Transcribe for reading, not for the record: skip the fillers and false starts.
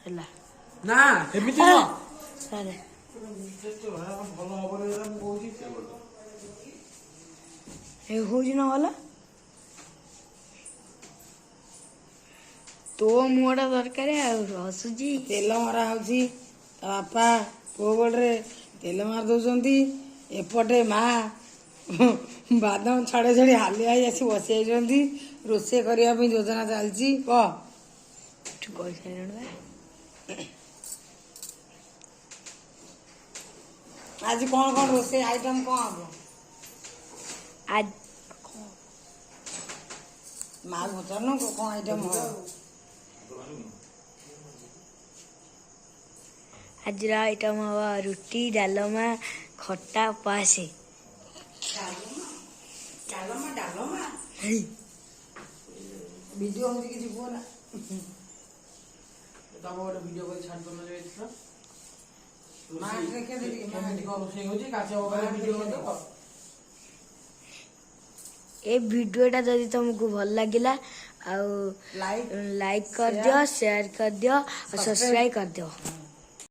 ହେଲା ନା ଏମିତି ନୁହଁ ସାରେ ଭଲ ହବନି ମୁଁ କହୁଛି ଏ ହଉଛି ନା ଭଲ ତୋ ମୁହଁଟା ଦରକାର ଆଉ ହସୁଛି। ତେଲ ମରା ହଉଛି ତା ବାପା ପୁଅ ଗୋଡ଼ରେ ତେଲ ମାରି ଦଉଛନ୍ତି। ଏପଟେ ମା ବାଦାମ ଛାଡ଼ି ଛାଡ଼ି ହାଲିଆ ହେଇ ଆସି ବସି ଯାଇଛନ୍ତି। ରୋଷେଇ କରିବା ପାଇଁ ଯୋଜନା ଚାଲିଛି। କହ ତୁ କହିସାରିଲୁଣି ବା। ଆଜି କ'ଣ କ'ଣ ରୋଷେଇ ଆଇଟମ୍ କ'ଣ ହବ? ମା ପଚାରୁନୁ କ'ଣ ଆଇଟମ୍ ହବ? ଆଜିର ଆଇଟମ୍ ହବ ରୁଟି ଡାଲମା ଖଟା ପାସେ। ଡାଲମା ଭିଡ଼ିଓ ହଉଛି କିଛି କୁହ ନା। ତମ ଗୋଟେ ଭିଡ଼ିଓ କରି ଛାଡ଼ି ଦଉନ ଯାଇଥିଲ ମା ଦେଖେ ଟିକେ କେମିତି କ'ଣ ରୋଷେଇ ହଉଛି କାଚ ମୋବାଇଲ ଭିଡ଼ିଓ କରିଦେବ। ଏ ଭିଡ଼ିଓଟା ଯଦି ତମକୁ ଭଲ ଲାଗିଲା ଆଉ ଲାଇକ୍ କରିଦିଅ ସେୟାର କରିଦିଅ ଆଉ ସବସ୍କ୍ରାଇବ୍ କରିଦିଅ।